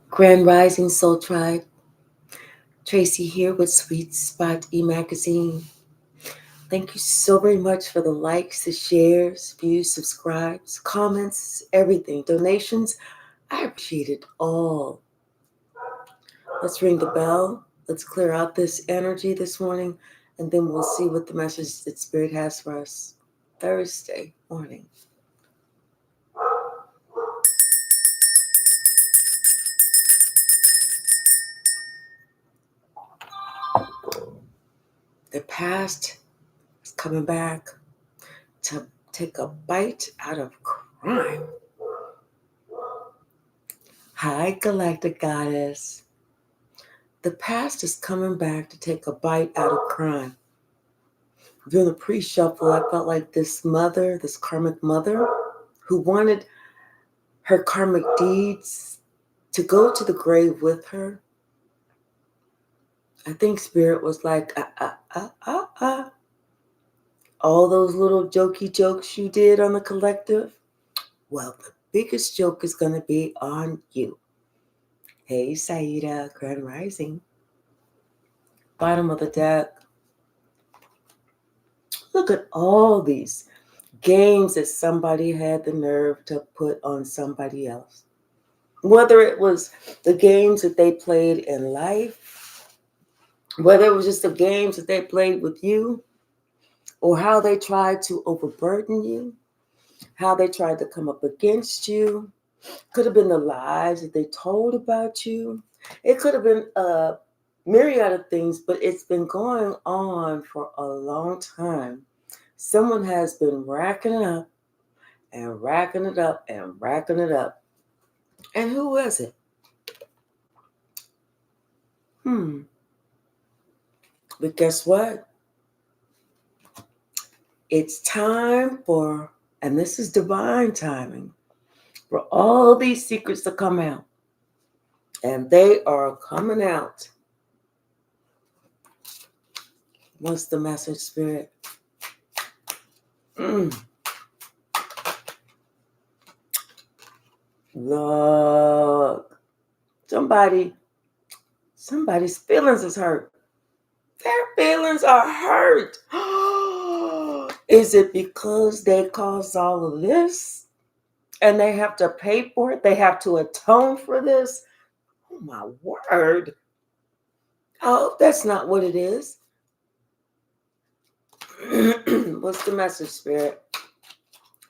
Grand Rising Soul Tribe, Tracy here with Sweet Spot e-magazine. Thank you so very much for the likes, the shares, views, subscribes, comments, everything, donations. I appreciate it all. Let's ring the bell. Let's clear out this energy this morning, and then we'll see what the message that Spirit has for us Thursday morning. The past is coming back to take a bite out of crime. Hi, Galactic Goddess. The past is coming back to take a bite out of crime. During the pre-shuffle, I felt like this mother, this karmic mother, who wanted her karmic deeds to go to the grave with her. I think Spirit was like, all those little jokey jokes you did on the collective, well, the biggest joke is going to be on you. Hey, Saida, Grand Rising. Bottom of the deck. Look at all these games that somebody had the nerve to put on somebody else. Whether it was the games that they played in life, whether it was just the games that they played with you, or how they tried to overburden you, how they tried to come up against you. Could have been the lies that they told about you. It could have been a myriad of things, but it's been going on for a long time. Someone has been racking it up and racking it up and racking it up. And who was it? But guess what? It's time for, and this is divine timing, for all these secrets to come out. And they are coming out. What's the message, Spirit? Look. Somebody's feelings is hurt. Their feelings are hurt. Is it because they caused all of this? And they have to pay for it? They have to atone for this? Oh, my word. Oh, that's not what it is. What's the message, Spirit?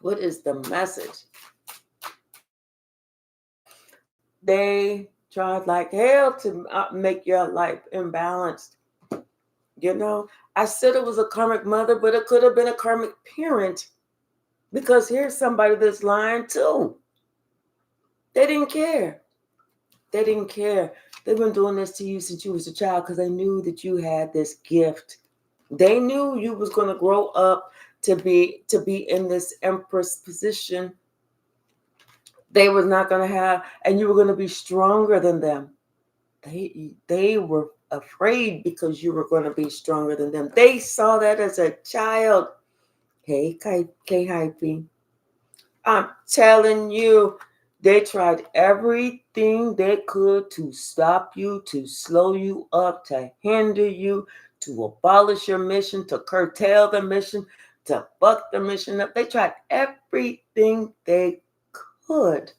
What is the message? They tried like hell to make your life imbalanced. You know, I said it was a karmic mother, but it could have been a karmic parent. Because here's somebody that's lying too. They didn't care. They didn't care. They've been doing this to you since you was a child because they knew that you had this gift. They knew you was going to grow up to be in this empress position. They was not going to have, and you were going to be stronger than them. They were afraid because you were going to be stronger than them. They saw that as a child. Hey, K-Hypey. I'm telling you, they tried everything they could to stop you, to slow you up, to hinder you, to abolish your mission, to curtail the mission, to fuck the mission up. They tried everything they could.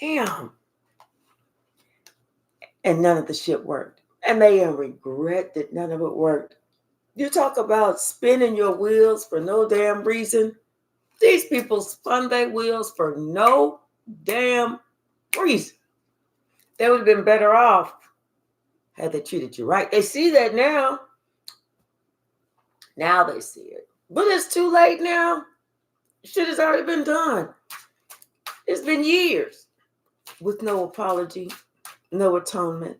Damn. And none of the shit worked. And they regret that none of it worked. You talk about spinning your wheels for no damn reason. These people spun their wheels for no damn reason. They would have been better off had they treated you right. They see that now. Now they see it. But it's too late now. Shit has already been done. It's been years with no apology, no atonement,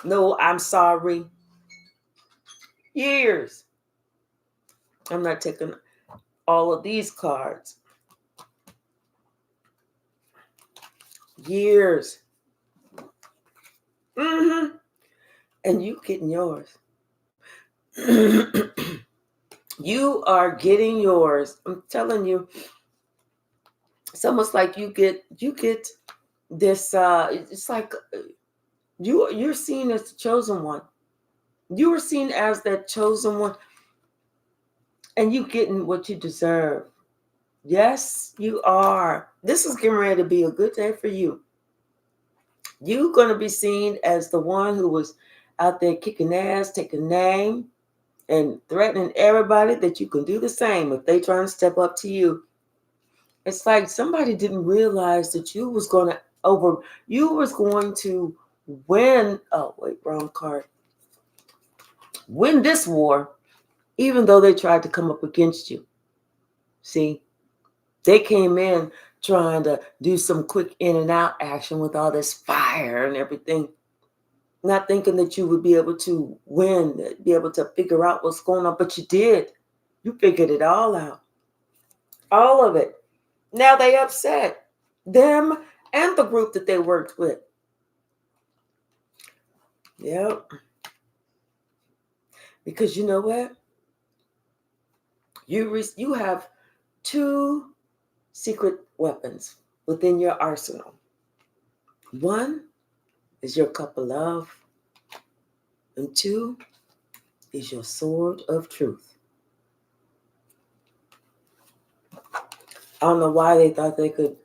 no I'm sorry. Years. I'm not taking all of these cards. Years. And you getting yours. You are getting yours. I'm telling you. It's almost like you get this it's like you're seen as the chosen one. You were seen as that chosen one, and you getting what you deserve. Yes, you are. This is getting ready to be a good day for you. You're going to be seen as the one who was out there kicking ass, taking name, and threatening everybody that you can do the same if they try to step up to you. It's like somebody didn't realize that you was going to win. Oh, wait, wrong card. Win this war, even though they tried to come up against you. See, they came in trying to do some quick in and out action with all this fire and everything, not thinking that you would be able to win, be able to figure out what's going on, but you did. You figured it all out, all of it. Now they upset, them and the group that they worked with. Yep. Because you know what? You have two secret weapons within your arsenal. One is your cup of love, and two is your sword of truth. I don't know why they thought they could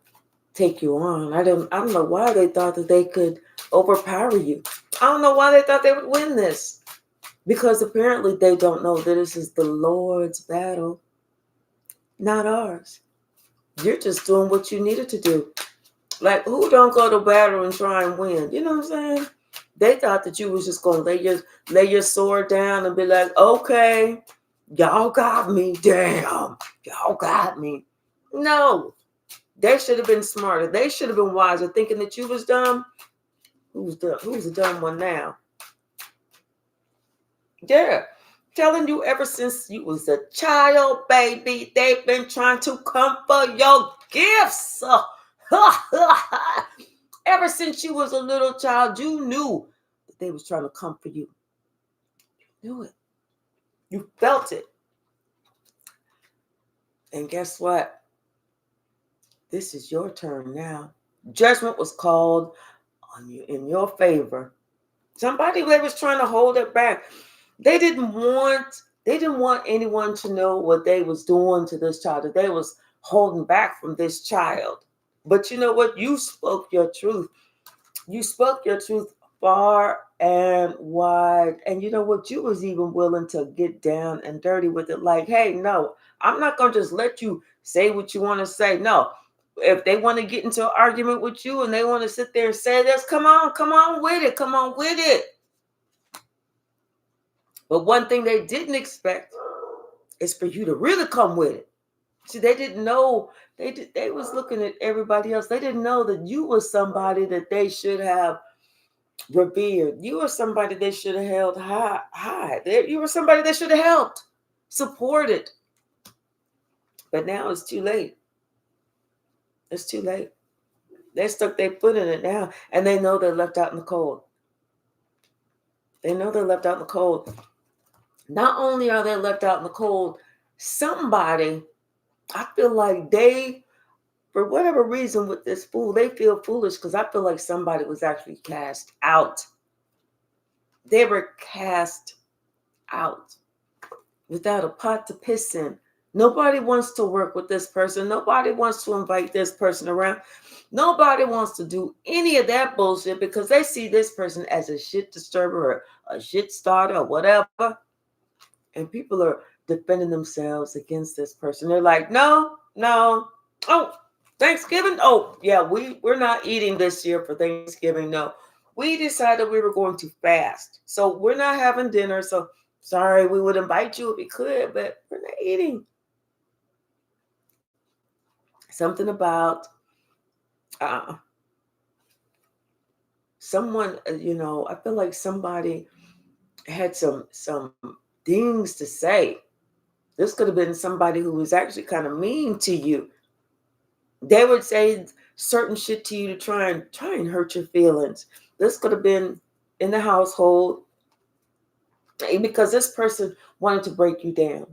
take you on. I don't know why they thought that they could overpower you. I don't know why they thought they would win this. Because apparently they don't know that this is the Lord's battle, not ours. You're just doing what you needed to do. Like, who don't go to battle and try and win? You know what I'm saying? They thought that you was just going to lay your sword down and be like, okay, y'all got me. Damn, y'all got me. No, they should have been smarter. They should have been wiser, thinking that you was dumb. Who's the dumb one now? Yeah. Telling you ever since you was a child, baby, they've been trying to come for your gifts. Ever since you was a little child, you knew that they was trying to come for you. You knew it. You felt it. And guess what? This is your turn now. Judgment was called on you in your favor. Somebody they was trying to hold it back. They didn't want anyone to know what they was doing to this child, that they was holding back from this child. But you know what? You spoke your truth. You spoke your truth far and wide. And you know what? You was even willing to get down and dirty with it. Like, hey, no, I'm not going to just let you say what you want to say. No. If they want to get into an argument with you and they want to sit there and say this, come on with it. Come on with it. But one thing they didn't expect is for you to really come with it. See, they didn't know. They was looking at everybody else. They didn't know that you were somebody that they should have revered. You were somebody they should have held high. You were somebody they should have helped, supported. But now it's too late. It's too late. They stuck their foot in it now, and they know they're left out in the cold. They know they're left out in the cold. Not only are they left out in the cold, somebody, I feel like they, for whatever reason with this fool, they feel foolish because I feel like somebody was actually cast out. They were cast out without a pot to piss in. Nobody wants to work with this person. Nobody wants to invite this person around. Nobody wants to do any of that bullshit because they see this person as a shit disturber or a shit starter or whatever. And people are defending themselves against this person. They're like, no. Oh, Thanksgiving? Oh, yeah, we're not eating this year for Thanksgiving. No, we decided we were going to fast. So we're not having dinner. So sorry, we would invite you if we could, but we're not eating. Something about someone, I feel like somebody had some things to say. This could have been somebody who was actually kind of mean to you. They would say certain shit to you to try and hurt your feelings. This could have been in the household because this person wanted to break you down.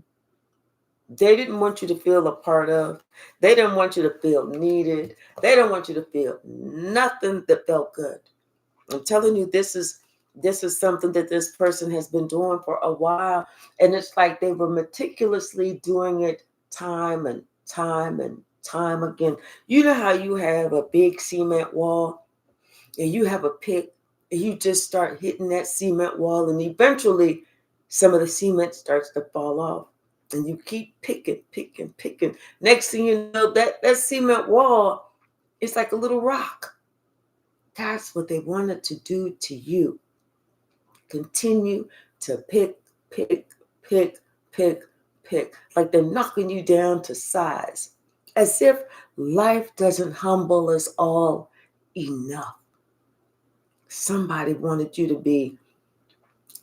They didn't want you to feel a part of. They didn't want you to feel needed. They didn't want you to feel nothing that felt good. I'm telling you, this is something that this person has been doing for a while. And it's like they were meticulously doing it time and time and time again. You know how you have a big cement wall and you have a pick and you just start hitting that cement wall, and eventually some of the cement starts to fall off. And you keep picking, picking, picking. Next thing you know, that cement wall is like a little rock. That's what they wanted to do to you. Continue to pick, pick, pick, pick, pick. Like they're knocking you down to size. As if life doesn't humble us all enough. Somebody wanted you to be,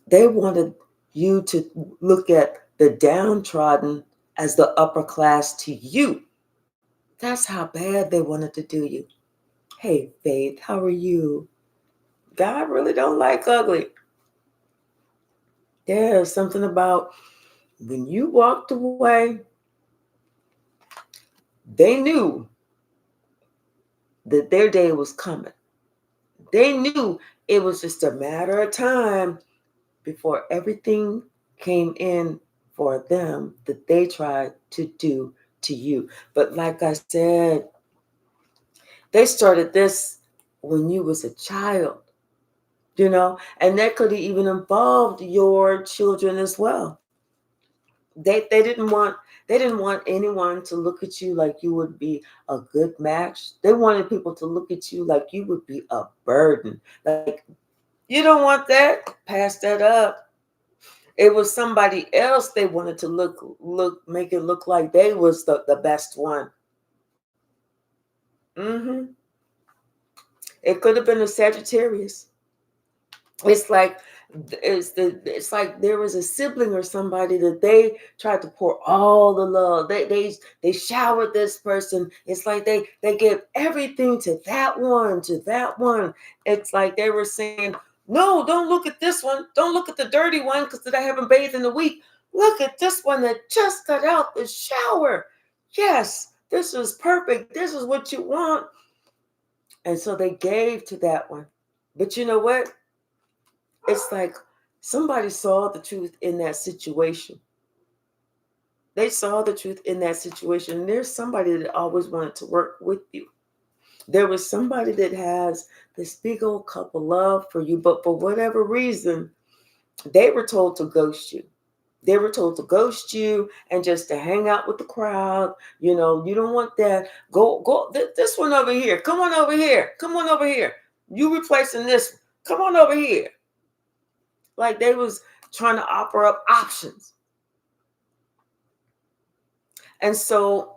they wanted you to look at the downtrodden as the upper class to you. That's how bad they wanted to do you. Hey, Faith, how are you? God really don't like ugly. There's something about when you walked away, they knew that their day was coming. They knew it was just a matter of time before everything came in for them that they tried to do to you. But like I said, they started this when you was a child, and that could have even involved your children as well. They didn't want anyone to look at you like you would be a good match. They wanted people to look at you like you would be a burden. Like, you don't want that, pass that up. It was somebody else they wanted to make it look like they was the best one. hmm It could have been a Sagittarius. It's like it's like there was a sibling or somebody that they tried to pour all the love. They showered this person. It's like they gave everything to that one. It's like they were saying, no, don't look at this one. Don't look at the dirty one because I haven't bathed in a week. Look at this one that just got out the shower. Yes, this is perfect. This is what you want. And so they gave to that one. But you know what? It's like somebody saw the truth in that situation. They saw the truth in that situation. And there's somebody that always wanted to work with you. There was somebody that has this big old cup of love for you, but for whatever reason, they were told to ghost you. They were told to ghost you and just to hang out with the crowd. You don't want that. Go, this one over here. Come on over here. Come on over here. You replacing this one. Come on over here. Like they was trying to offer up options. And so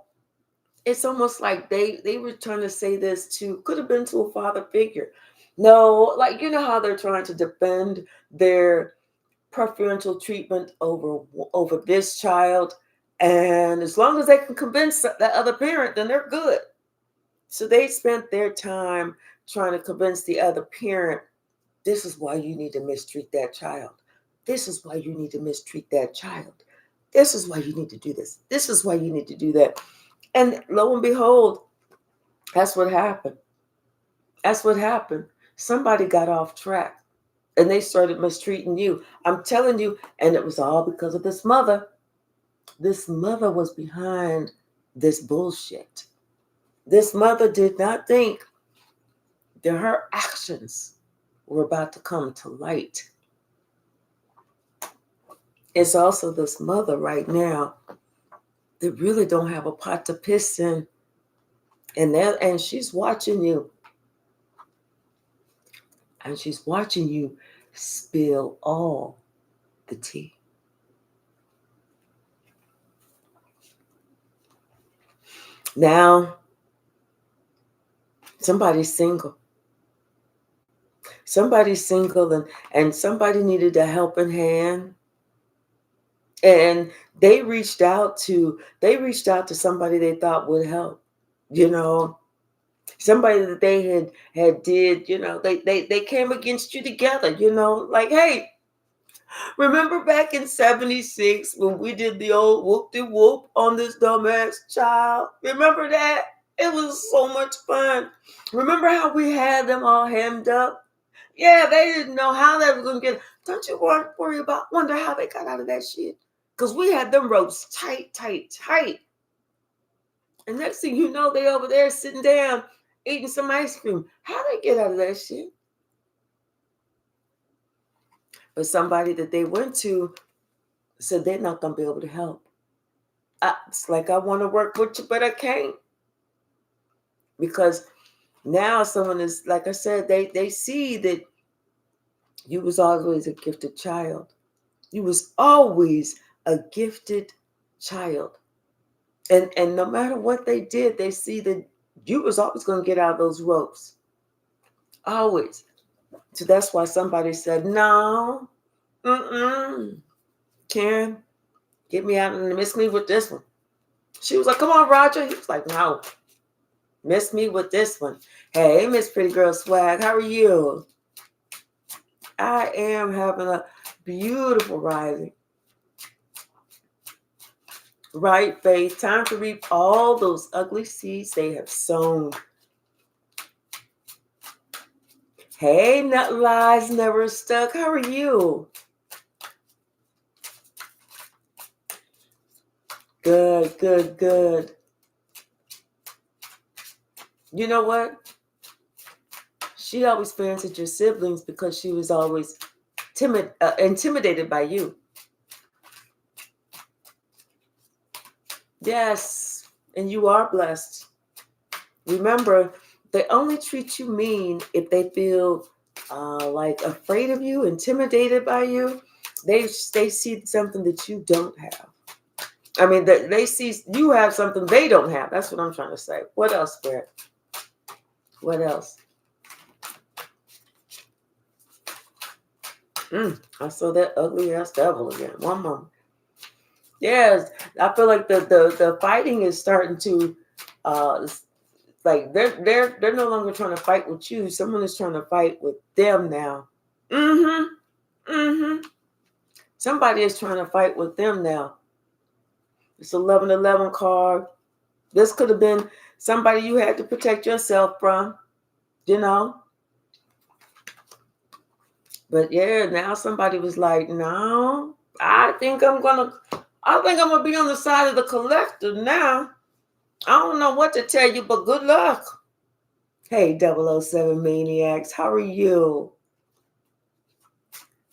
it's almost like they were trying to say this to, could have been to a father figure. No, like how they're trying to defend their preferential treatment over this child. And as long as they can convince the other parent, then they're good. So they spent their time trying to convince the other parent, this is why you need to mistreat that child. This is why you need to mistreat that child. This is why you need to do this. This is why you need to do that. And lo and behold, that's what happened. That's what happened. Somebody got off track and they started mistreating you. I'm telling you, and it was all because of this mother. This mother was behind this bullshit. This mother did not think that her actions were about to come to light. It's also this mother right now that really don't have a pot to piss in. And she's watching you. And she's watching you spill all the tea. Now, somebody's single. Somebody's single and somebody needed a helping hand. And they reached out to somebody they thought would help. Somebody that they had did, they came against you together, like, hey, Remember back in 76 when we did the old whoop-de-whoop on this dumbass child? Remember that? It was so much fun. Remember how we had them all hemmed up? Yeah, they didn't know how they were going to get. Don't you wonder how they got out of that shit? Because we had them ropes tight, tight, tight. And next thing you know, they over there sitting down, eating some ice cream. How they get out of that shit? But somebody that they went to said they're not going to be able to help. It's like, I want to work with you, but I can't. Because now someone is, like I said, they see that you was always a gifted child. You was always a gifted child. And no matter what they did, they see that you was always going to get out of those ropes. Always. So that's why somebody said, no, Karen, get me out and miss me with this one. She was like, come on, Roger. He was like, no, miss me with this one. Hey, Miss Pretty Girl Swag, how are you? I am having a beautiful rising. Right, Faith? Time to reap all those ugly seeds they have sown. Hey, Nut Lies Never Stuck. How are you? Good, good, good. You know what? She always fancied your siblings because she was always intimidated by you. Yes, and you are blessed. Remember, they only treat you mean if they feel like afraid of you, intimidated by you. They see something that you don't have. I mean, they see you have something they don't have. That's what I'm trying to say. What else, Spirit? What else? I saw that ugly ass devil again. One moment. Yes, I feel like the fighting is starting to like they're no longer trying to fight with you. Someone is trying to fight with them now. Somebody is trying to fight with them now. It's 1111 card. This could have been somebody you had to protect yourself from, you know. But yeah, now somebody was like, no, I think I'm gonna be on the side of the collector now. I don't know what to tell you, but good luck. Hey, 007 Maniacs, how are you?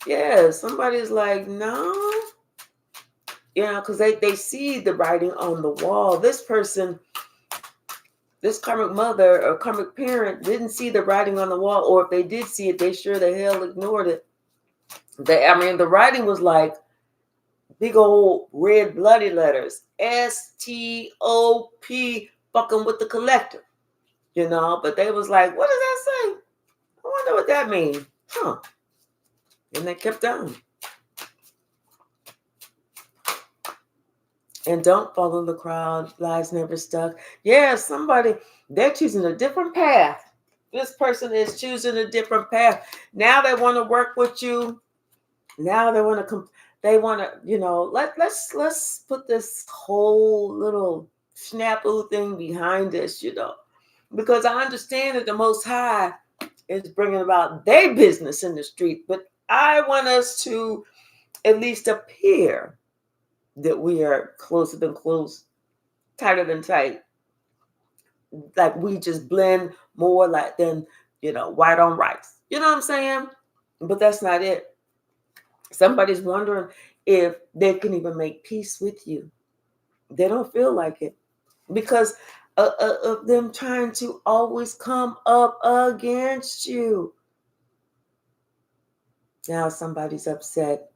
Yeah, somebody's like, no. Yeah, because they see the writing on the wall. This person, this karmic mother or karmic parent didn't see the writing on the wall, or if they did see it, they sure the hell ignored it. The writing was like big old red bloody letters. STOP, fucking with the collector. You know, but they was like, what does that say? I wonder what that means. Huh. And they kept on. And don't follow the crowd. Lies never stuck. Yeah, they're choosing a different path. This person is choosing a different path. Now they want to work with you. Now they want to let's put this whole little snafu thing behind us, because I understand that the Most High is bringing about their business in the street, but I want us to at least appear that we are closer than close, tighter than tight. Like we just blend more like than, white on rice. You know what I'm saying? But that's not it. Somebody's wondering if they can even make peace with you. They don't feel like it because of them trying to always come up against you. Now somebody's upset,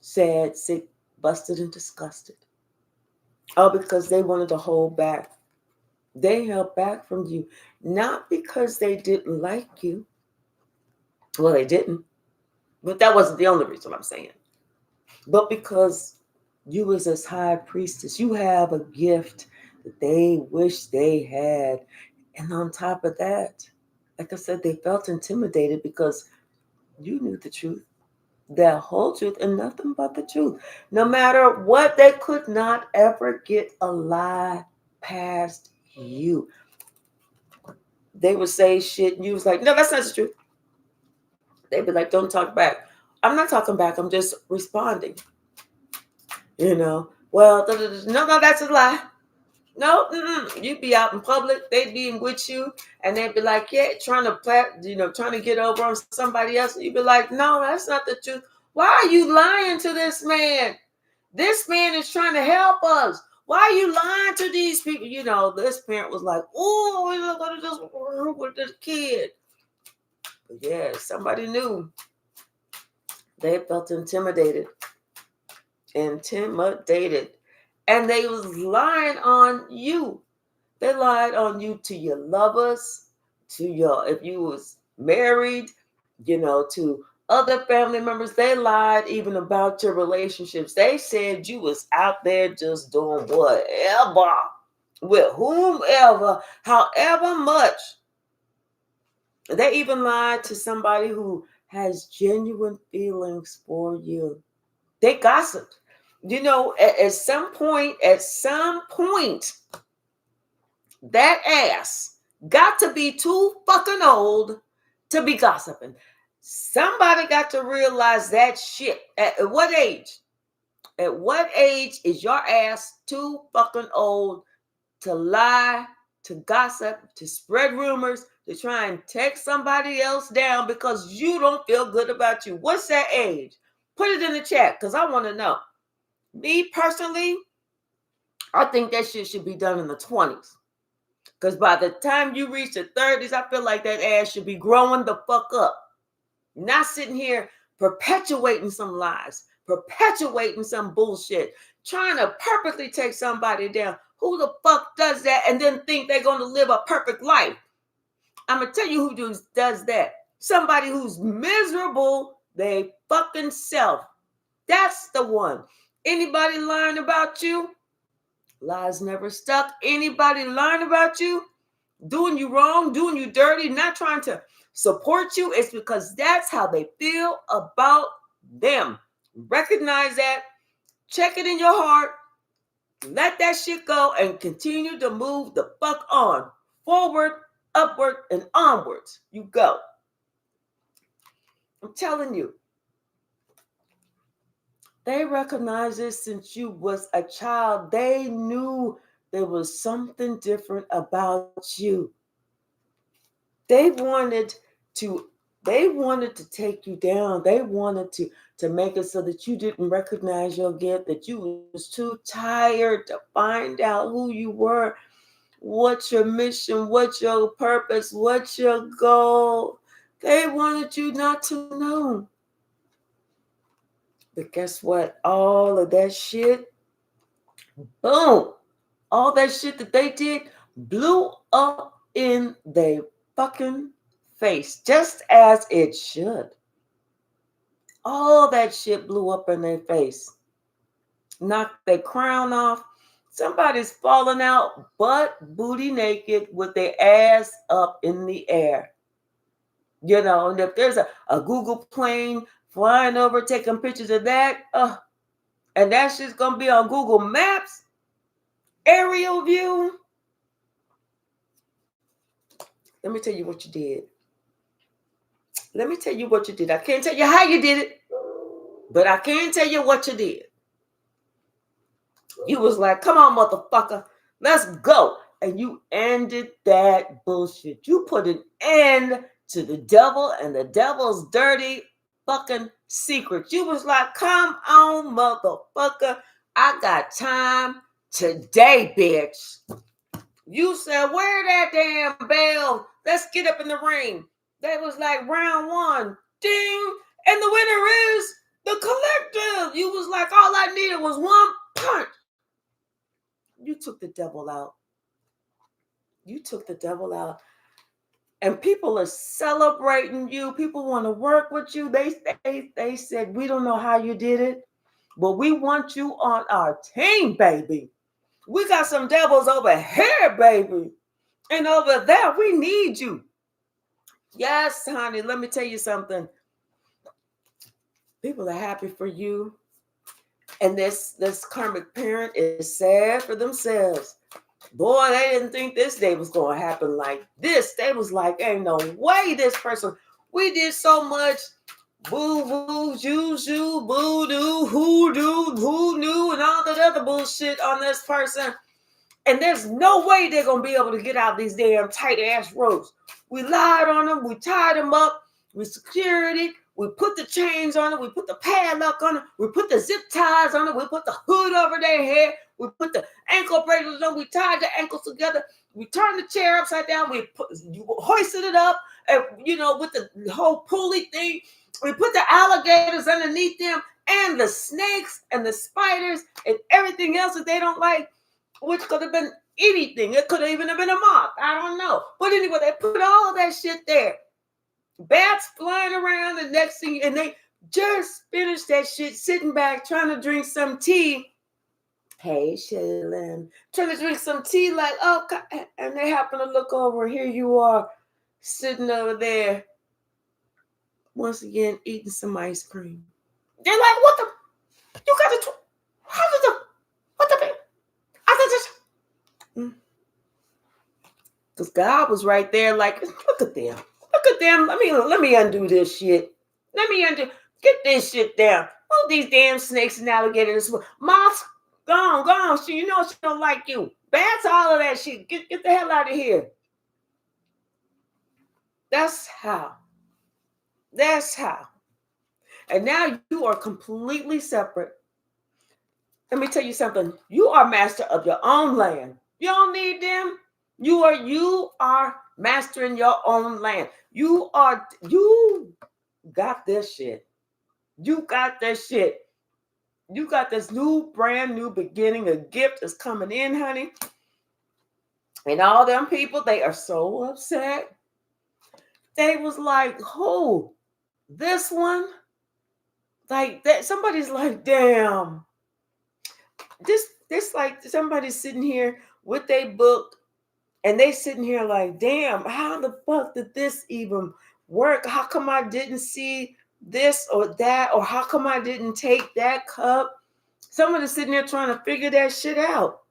sad, sick, busted, and disgusted. All because they wanted to hold back. They held back from you, not because they didn't like you. Well, they didn't, but that wasn't the only reason I'm saying. But because you was this high priestess, you have a gift that they wish they had. And on top of that, like I said, they felt intimidated because you knew the truth. The whole truth and nothing but the truth. No matter what, they could not ever get a lie past you. They would say shit and you was like, no, that's not the truth. They'd be like, don't talk back. I'm not talking back. I'm just responding. Well, no, that's a lie. No, you'd be out in public. They'd be with you, and they'd be like, "Yeah, trying to get over on somebody else." And you'd be like, "No, that's not the truth. Why are you lying to this man? This man is trying to help us. Why are you lying to these people?" This parent was like, "Oh, we're going to just work with this kid." But yeah, somebody knew. They felt intimidated, and they was lying on you. They lied on you to your lovers, if you was married, to other family members. They lied even about your relationships. They said you was out there just doing whatever, with whomever, however much. They even lied to somebody who has genuine feelings for you. They gossiped. At some point, that ass got to be too fucking old to be gossiping. Somebody got to realize that shit. At what age? At what age is your ass too fucking old to lie, to gossip, to spread rumors, to try and take somebody else down because you don't feel good about you? What's that age? Put it in the chat because I want to know. Me personally, I think that shit should be done in the 20s. Because by the time you reach the 30s, I feel like that ass should be growing the fuck up. Not sitting here perpetuating some lies, perpetuating some bullshit, trying to purposely take somebody down. Who the fuck does that and then think they're going to live a perfect life? I'm going to tell you who does that. Somebody who's miserable, they fucking self. That's the one. Anybody lying about you? Lies never stuck. Anybody lying about you? Doing you wrong, doing you dirty, not trying to support you, it's because that's how they feel about them. Recognize that, check it in your heart, let that shit go, and continue to move the fuck on. Forward, upward, and onwards you go. I'm telling you. They recognized this since you was a child. They knew there was something different about you. They wanted to take you down. They wanted to make it so that you didn't recognize your gift, that you was too tired to find out who you were, what's your mission, what's your purpose, what's your goal. They wanted you not to know. But guess what? All of that shit, boom, all that shit that they did blew up in their fucking face, just as it should. All that shit blew up in their face. Knocked their crown off. Somebody's falling out butt booty naked with their ass up in the air. And if there's a Google plane flying over, taking pictures of that, and that's just going to be on Google Maps, aerial view. Let me tell you what you did. I can't tell you how you did it, but I can tell you what you did. You was like, come on, motherfucker, let's go. And you ended that bullshit. You put an end to the devil and the devil's dirty fucking secret. You was like, come on, motherfucker, I got time today, bitch. You said, where that damn bell? Let's get up in the ring. That was like round one. Ding. And the winner is the collective. You was like, all I needed was one punch. You took the devil out. And people are celebrating you. People want to work with you. They said, we don't know how you did it, but we want you on our team, baby. We got some devils over here, baby. And over there, we need you. Yes, honey, let me tell you something. People are happy for you. And this karmic parent is sad for themselves. Boy, they didn't think this day was going to happen like this. They was like, ain't no way this person, we did so much boo-boo, juju, boo-doo, hoodoo, who knew, and all that other bullshit on this person. And there's no way they're going to be able to get out these damn tight-ass ropes. We lied on them. We tied them up. We secured it. We put the chains on it. We put the padlock on it. We put the zip ties on it. We put the hood over their head. We put the ankle bracelets on. We tied the ankles together. We turned the chair upside down. We hoisted it up, and, with the whole pulley thing. We put the alligators underneath them and the snakes and the spiders and everything else that they don't like, which could have been anything. It could have even been a moth. I don't know. But anyway, they put all of that shit there. Bats flying around, the next thing, and they just finished that shit, sitting back, trying to drink some tea. Hey, Shaylin. Trying to drink some tea, like, oh, God. And they happen to look over. Here you are, sitting over there, once again, eating some ice cream. They're like, what the? You got to, how did the, what the, I just, because God was right there, like, look at them. Look at them. Let me undo this shit. Get this shit down. All these damn snakes and alligators. Moths, gone. So she don't like you. Bats, all of that shit. Get the hell out of here. That's how. And now you are completely separate. Let me tell you something. You are master of your own land. You don't need them. You are mastering your own land. You got this shit. You got this shit. You got this brand new beginning. A gift is coming in, honey. And all them people, they are so upset. They was like, who? This one? Like that. Somebody's like, damn. This like somebody's sitting here with a book, and they sitting here like, damn, how the fuck did this even work? How come I didn't see this or that? Or how come I didn't take that cup? Somebody's sitting there trying to figure that shit out.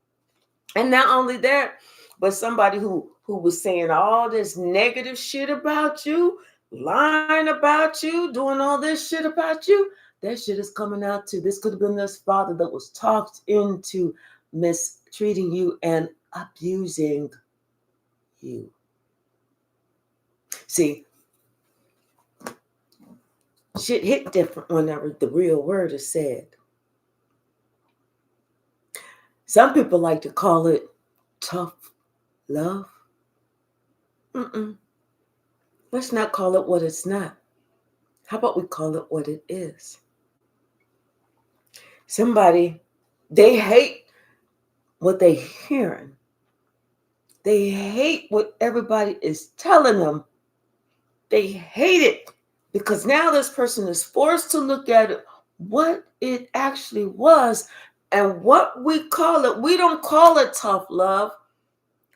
And not only that, but somebody who was saying all this negative shit about you, lying about you, doing all this shit about you, that shit is coming out too. This could have been this father that was talked into mistreating you and abusing you. See, shit hit different whenever the real word is said. Some people like to call it tough love. Let's not call it what it's not. How about we call it what it is? Somebody, they hate what they're hearing. They hate what everybody is telling them. They hate it because now this person is forced to look at it, what it actually was, and what we call it. We don't call it tough love.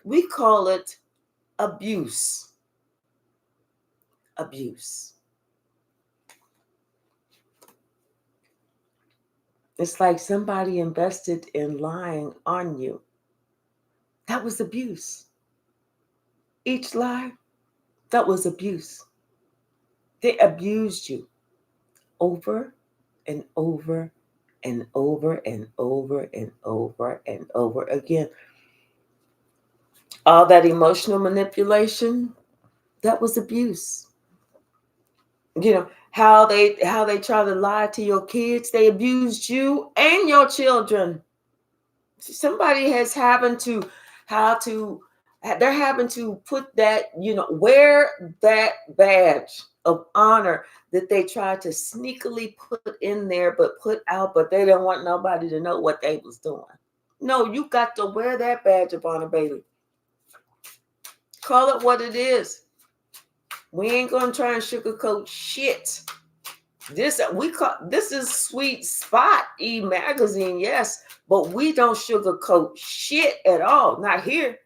We call it abuse. Abuse. It's like somebody invested in lying on you. That was abuse. Each lie, that was abuse. They abused you over and over and over and over and over and over again. All that emotional manipulation, that was abuse. How they try to lie to your kids. They abused you and your children. Somebody they're having to put that, wear that badge of honor that they tried to sneakily put in there, but put out, but they didn't want nobody to know what they was doing. No, you got to wear that badge of honor, baby. Call it what it is. We ain't gonna try and sugarcoat shit. This is Sweet Spot magazine, yes, but we don't sugarcoat shit at all. Not here.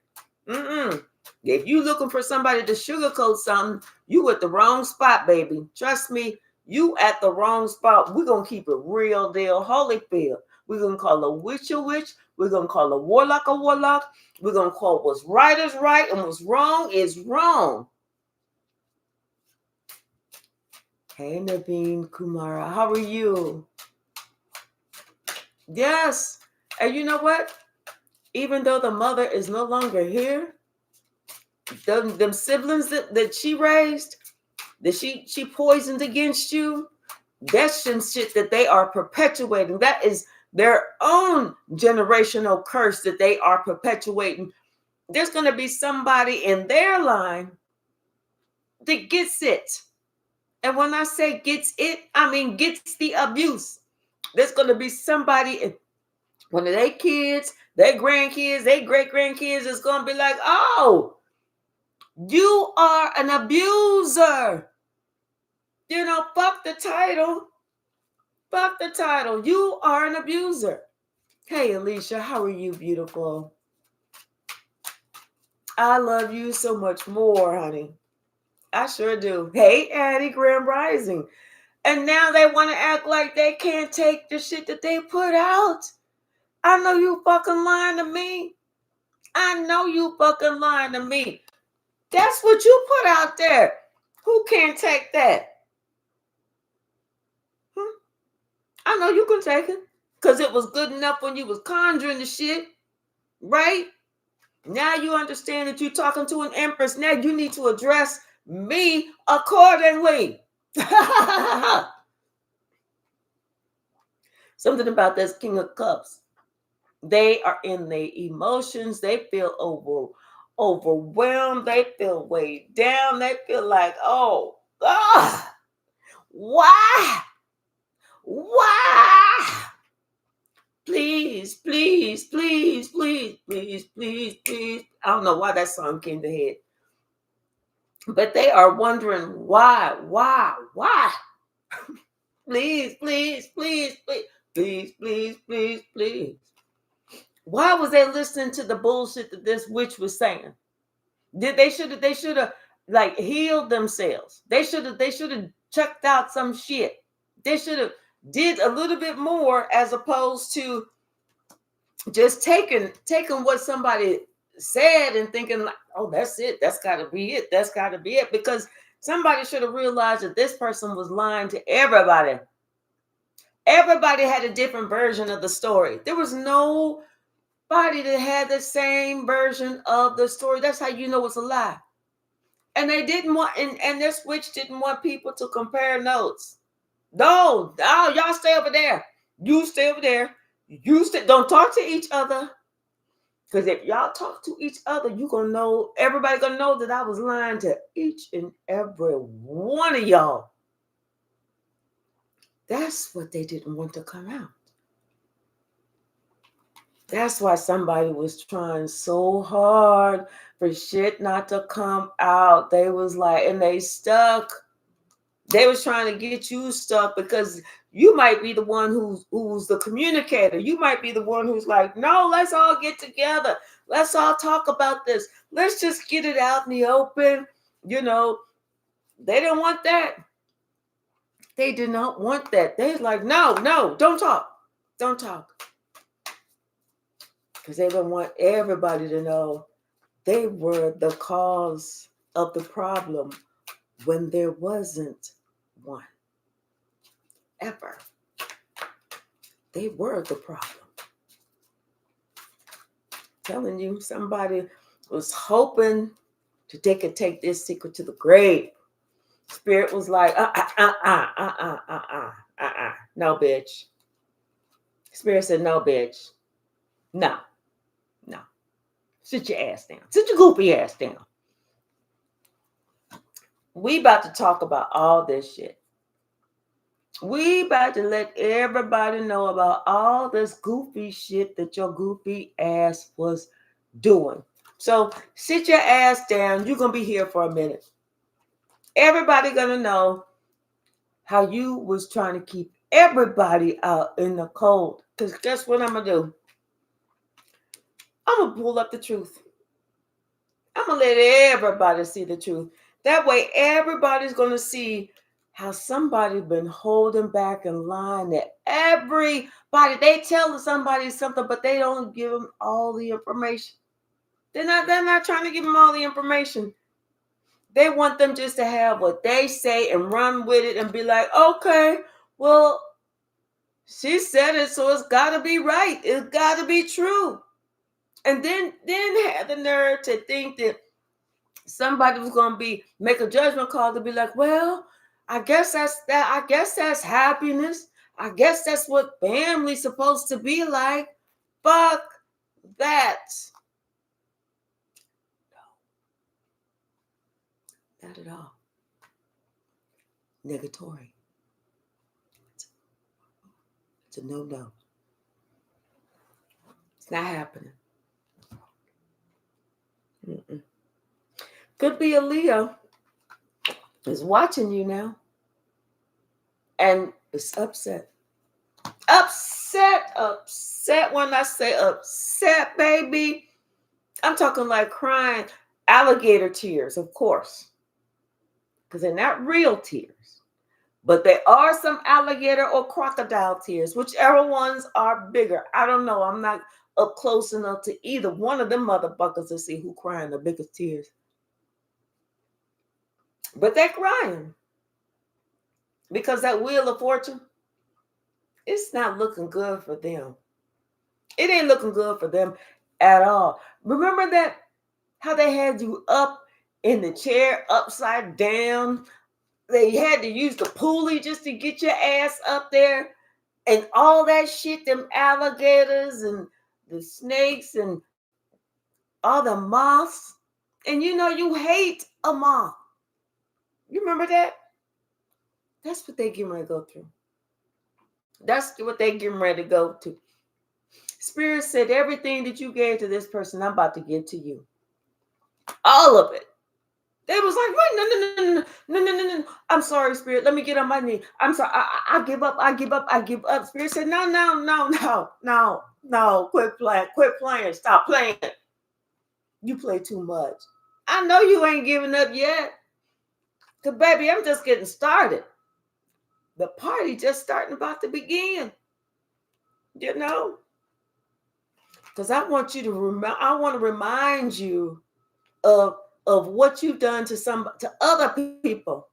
If you looking for somebody to sugarcoat something, you at the wrong spot, baby. Trust me, You at the wrong spot. We're going to keep it real deal Holyfield. We're going to call a witch a witch. We're going to call a warlock a warlock. We're going to call what's right is right and what's wrong is wrong. Hey, Naveen Kumara, how are you? Yes. And you know what? Even though the mother is no longer here, them siblings that she raised, that she poisoned against you, that's some shit that they are perpetuating. That is their own generational curse that they are perpetuating. There's going to be somebody in their line that gets it. And when I say gets it, I mean gets the abuse. There's going to be somebody, one of their kids, their grandkids, their great-grandkids is going to be like, oh, you are an abuser. You know, fuck the title. Fuck the title. You are an abuser. Hey, Alicia, how are you, beautiful? I love you so much more, honey. I sure do. Hey, Addie, Grand Rising. And now they want to act like they can't take the shit that they put out. I know you fucking lying to me. I know you fucking lying to me. That's what you put out there. Who can't take that? I know you can take it. Because it was good enough when you was conjuring the shit. Right? Now you understand that you're talking to an empress. Now you need to address me accordingly. Something about this King of Cups. They are in their emotions. They feel overwhelmed. They feel weighed down. They feel like, oh, God, why? Why? Please, please, please, please, please, please, please. I don't know why that song came to head. But they are wondering why. Please, please, please, please, please, please, please, please. Why was they listening to the bullshit that this witch was saying? They should have like healed themselves. They should have checked out some shit. They should have did a little bit more as opposed to just taking what somebody said and thinking like, oh, that's it. That's gotta be it. That's gotta be it. Because somebody should have realized that this person was lying to everybody. Everybody had a different version of the story. There was nobody that had the same version of the story. That's how you know it's a lie. And they didn't want, and this witch didn't want people to compare notes. No, y'all stay over there. You stay over there. Don't talk to each other. Because if y'all talk to each other, you gonna know, everybody gonna know that I was lying to each and every one of y'all. That's what they didn't want to come out. That's why somebody was trying so hard for shit not to come out. They was like, and they stuck. They was trying to get you stuck because you might be the one who's the communicator. You might be the one who's like, no, let's all get together. Let's all talk about this. Let's just get it out in the open. You know, they didn't want that. They did not want that. They was like, no, don't talk. Don't talk. Because they didn't want everybody to know they were the cause of the problem when there wasn't one. Ever. They were the problem. Telling you, somebody was hoping that they could take this secret to the grave. Spirit was like, no, bitch. Spirit said, no, bitch. No. Sit your ass down. Sit your goopy ass down. We about to talk about all this shit. We about to let everybody know about all this goofy shit that your goofy ass was doing. So sit your ass down. You're going to be here for a minute. Everybody going to know how you was trying to keep everybody out in the cold. Because guess what I'm going to do? I'm going to pull up the truth. I'm going to let everybody see the truth. That way, everybody's going to see how somebody been holding back in line that everybody, they tell somebody something, but they don't give them all the information. They're not trying to give them all the information. They want them just to have what they say and run with it and be like, okay, well, she said it, so it's got to be right. It's got to be true. And then have the nerve to think that somebody was going to make a judgment call to be like, well, I guess that's that. I guess that's happiness. I guess that's what family's supposed to be like. Fuck that. No, not at all. Negatory. It's a no. It's not happening. Mm-mm. Could be a Leo is watching you now and is upset. Upset. When I say upset, baby, I'm talking like crying. Alligator tears, of course, because they're not real tears, but they are some alligator or crocodile tears, whichever ones are bigger. I don't know. I'm not up close enough to either one of them motherfuckers to see who crying the biggest tears. But they're crying because that wheel of fortune, it's not looking good for them. It ain't looking good for them at all. Remember that how they had you up in the chair upside down? They had to use the pulley just to get your ass up there and all that shit, them alligators and the snakes and all the moths. And you hate a moth. You remember that? That's what they getting ready to go through. That's what they getting ready to go to. Spirit said, everything that you gave to this person, I'm about to give to you. All of it. They was like, wait, no. I'm sorry, Spirit. Let me get on my knee. I'm sorry. I give up. I give up. Spirit said, no. Quit playing. Stop playing. You play too much. I know you ain't giving up yet. Because, baby, I'm just getting started. The party just starting about to begin. Because I want you to I want to remind you of what you've done to other people.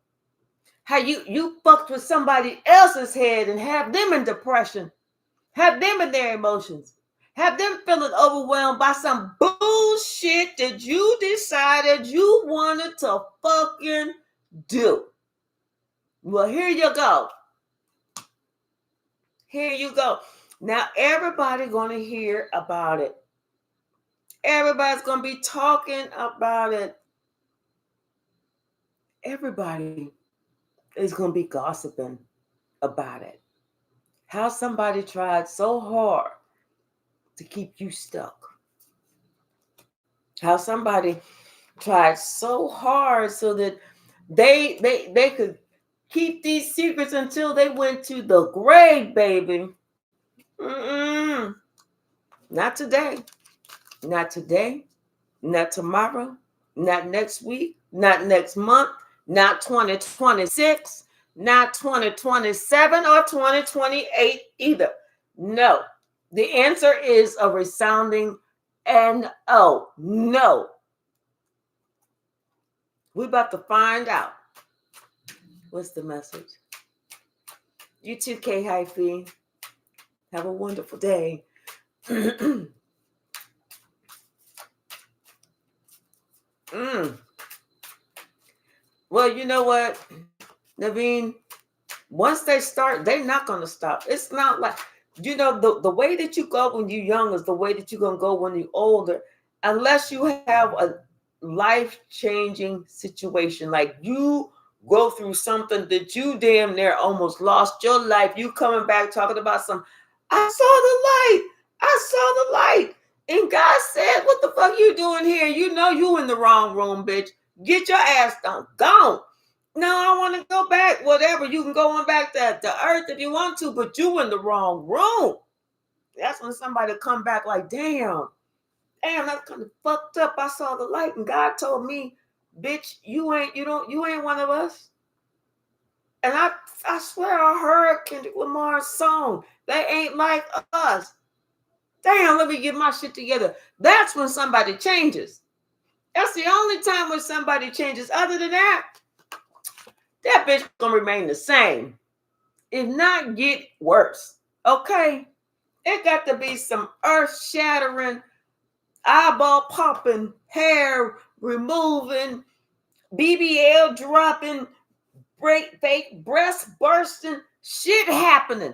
How you fucked with somebody else's head and have them in depression, have them in their emotions, have them feeling overwhelmed by some bullshit that you decided you wanted to fucking do. Well, here you go. Here you go. Now everybody gonna hear about it. Everybody's gonna be talking about it. Everybody is gonna be gossiping about it. How somebody tried so hard to keep you stuck. How somebody tried so hard so that they could keep these secrets until they went to the grave, baby. Mm-mm. Not today. Not today. Not tomorrow. Not next week. Not next month. Not 2026. Not 2027 or 2028 either. No. The answer is a resounding no. No. We're about to find out. What's the message? You too, K-Hyphy. Have a wonderful day. Well, you know what, Naveen? Once they start, they're not going to stop. It's not like, the way that you go when you're young is the way that you're going to go when you're older, unless you have a life-changing situation. Like you go through something that you damn near almost lost your life. You coming back talking about I saw the light. And God said, what the fuck you doing here? You know you in the wrong room, bitch. Get your ass down. Gone. No, I want to go back. Whatever. You can go on back to the earth if you want to, but you in the wrong room. That's when somebody come back like, damn, that's kind of fucked up. I saw the light and God told me, bitch, you ain't one of us. And I swear I heard Kendrick Lamar's song. They ain't like us. Damn, let me get my shit together. That's when somebody changes. That's the only time when somebody changes. Other than that bitch gonna remain the same. If not, get worse. Okay? It got to be some earth-shattering, eyeball popping, hair removing, BBL dropping, fake breast bursting, shit happening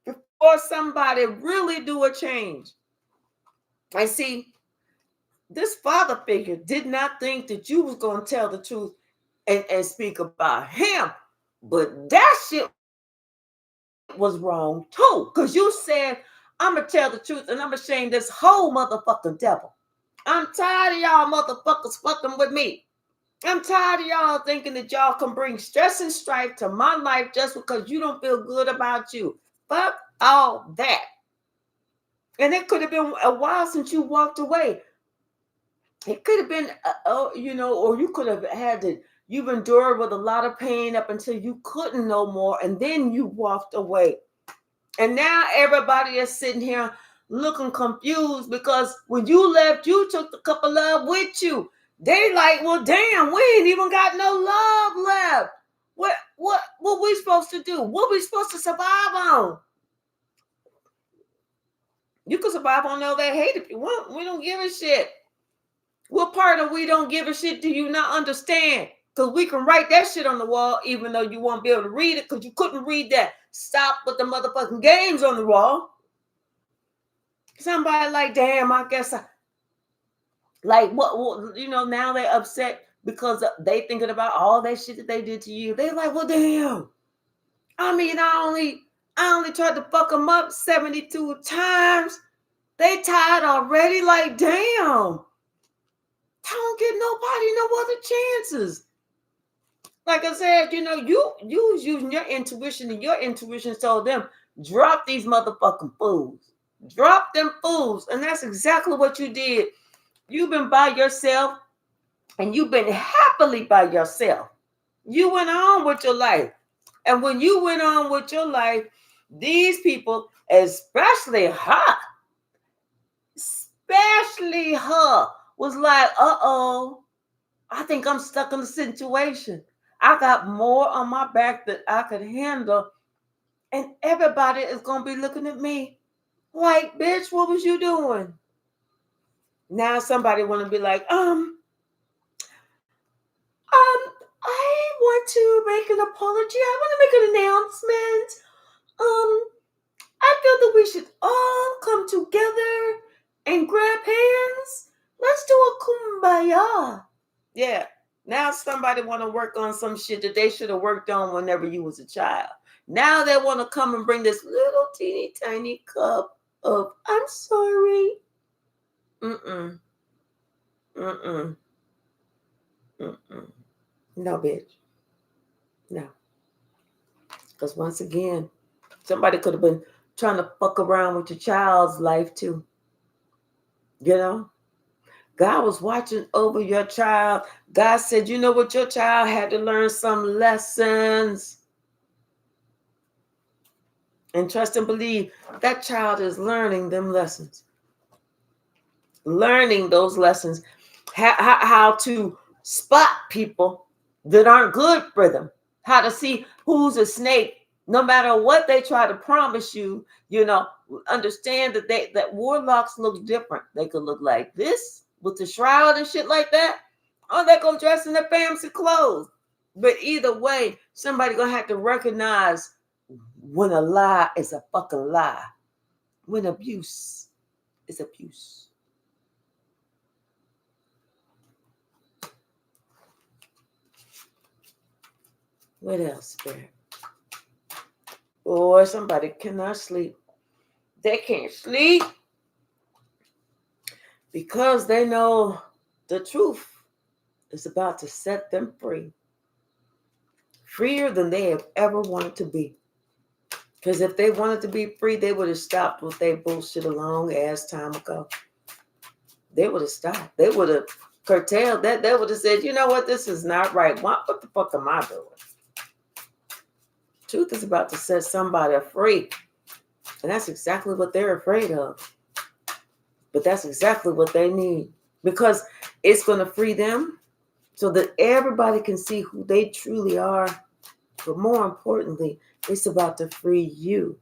before somebody really do a change. I see, this father figure did not think that you was going to tell the truth and speak about him. But that shit was wrong too. Because you said, I'm going to tell the truth and I'm going to shame this whole motherfucking devil. I'm tired of y'all motherfuckers fucking with me. I'm tired of y'all thinking that y'all can bring stress and strife to my life just because you don't feel good about you. Fuck all that. And it could have been a while since you walked away. It could have been, or you could have had it. You've endured with a lot of pain up until you couldn't no more, and then you walked away. And now everybody is sitting here looking confused because when you left, you took the cup of love with you. They like, well, damn, we ain't even got no love left. What we supposed to do? What we supposed to survive on? You can survive on all that hate if you want. We don't give a shit. What part of we don't give a shit do you not understand? Because we can write that shit on the wall even though you won't be able to read it because you couldn't read that. Stop with the motherfucking games on the wall. Somebody like, damn, I guess now they're upset because they thinking about all that shit that they did to you. They like, well, damn. I mean, I only tried to fuck them up 72 times. They tired already. Like, damn. Don't get nobody no other chances. Like I said, you was using your intuition, and your intuition told them, drop these motherfucking fools. Drop them fools. And that's exactly what you did. You've been by yourself, and you've been happily by yourself. You went on with your life. And when you went on with your life, these people, especially her, was like, uh-oh, I think I'm stuck in a situation. I got more on my back that I could handle. And everybody is going to be looking at me like, bitch, what was you doing? Now somebody want to be like, I want to make an apology. I want to make an announcement. I feel that we should all come together and grab hands. Let's do a kumbaya. Yeah. Now somebody want to work on some shit that they should have worked on whenever you was a child. Now they want to come and bring this little teeny tiny cup of, I'm sorry. Mm-mm. No, bitch. No. Because once again, somebody could have been trying to fuck around with your child's life too. You know? God was watching over your child. God said, you know what? Your child had to learn some lessons. And trust and believe that child is learning them lessons. Learning those lessons. How to spot people that aren't good for them. How to see who's a snake. No matter what they try to promise you, understand that warlocks look different. They could look like this with the shroud and shit like that. Or they're going to dress in their fancy clothes. But either way, somebody going to have to recognize when a lie is a fucking lie. When abuse is abuse. What else, Spirit? Or somebody cannot sleep. They can't sleep because they know the truth is about to set them free. Freer than they have ever wanted to be. Because if they wanted to be free, they would have stopped with their bullshit a long ass time ago. They would have stopped. They would have curtailed that. They would have said, you know what, this is not right. What the fuck am I doing? Truth is about to set somebody free. And that's exactly what they're afraid of. But that's exactly what they need. Because it's going to free them so that everybody can see who they truly are. But more importantly, it's about to free you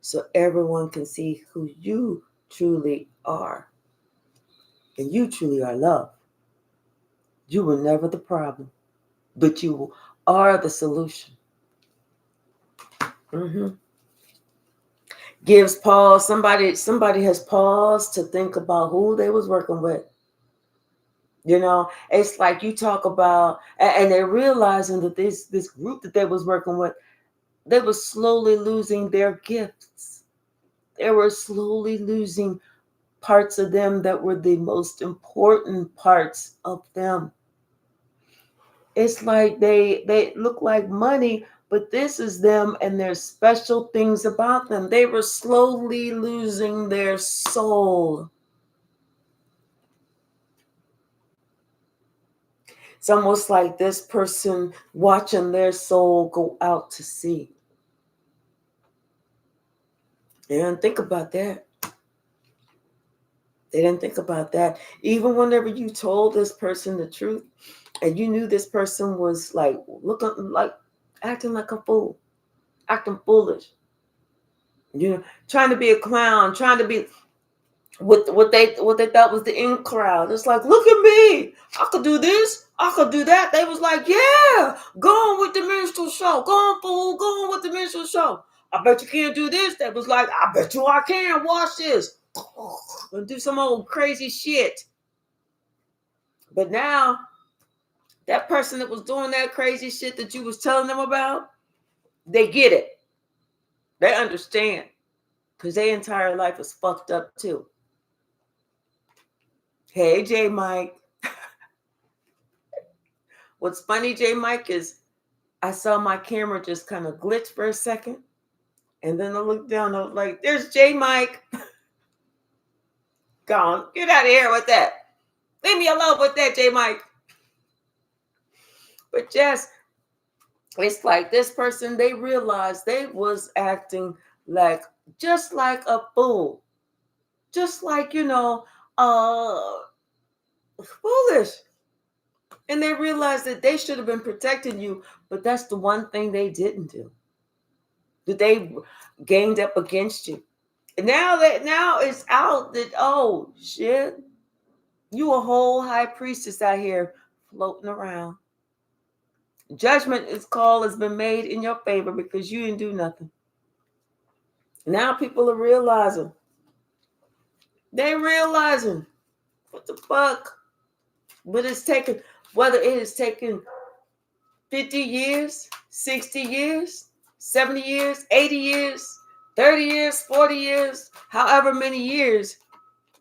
so everyone can see who you truly are. And you truly are love. You were never the problem, but you are the solution. Gives pause. Somebody has paused to think about who they was working with. You know, it's like you talk about, and they're realizing that this group that they was working with, they were slowly losing their gifts. They were slowly losing parts of them that were the most important parts of them. It's like they look like money, but this is them and there's special things about them. They were slowly losing their soul. It's almost like this person watching their soul go out to sea. They didn't think about that. They didn't think about that. Even whenever you told this person the truth and you knew this person was like looking like acting like a fool, acting foolish, you know, trying to be a clown, trying to be what they thought was the in crowd. It's like, look at me, I could do this, I could do that. They was like, yeah, go on with the minstrel show, go on, fool, go on with the minstrel show. I bet you can't do this. They was like, I bet you I can. Watch this, and do some old crazy shit. But now that person that was doing that crazy shit that you was telling them about, they get it. They understand, because their entire life is fucked up too. Hey, J Mike. What's funny, J Mike, is I saw my camera just kind of glitch for a second. And then I looked down, I was like, there's J Mike. Gone. Get out of here with that. Leave me alone with that, J Mike. But Jess, it's like this person, they realized they was acting like just like a fool. Just like, foolish. And they realized that they should have been protecting you, but that's the one thing they didn't do. That they gained up against you. And now it's out that, oh shit, you a whole high priestess out here floating around. Judgment has been made in your favor because you didn't do nothing. Now people are realizing. They realizing what the fuck. But it's taken, whether it has taken 50 years, 60 years, 70 years, 80 years, 30 years, 40 years, however many years,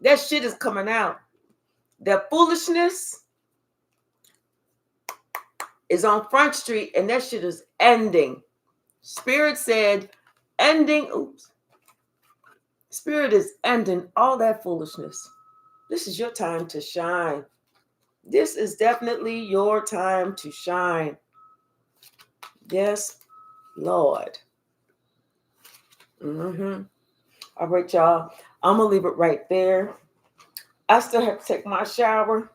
that shit is coming out. That foolishness is on Front Street and that shit is ending. Spirit said, Spirit is ending all that foolishness. This is your time to shine. This is definitely your time to shine. Yes, Lord. All right, y'all. I'm going to leave it right there. I still have to take my shower,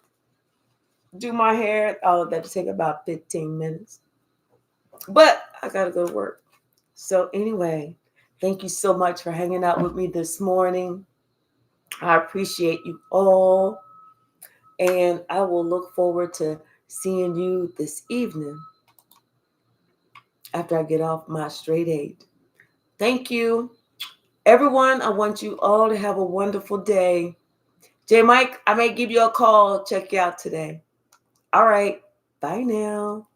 do my hair. All of that to take about 15 minutes. But I got to go to work. So anyway, thank you so much for hanging out with me this morning. I appreciate you all. And I will look forward to seeing you this evening after I get off my straight 8. Thank you. Everyone, I want you all to have a wonderful day. J Mike, I may give you a call, check you out today. All right. Bye now.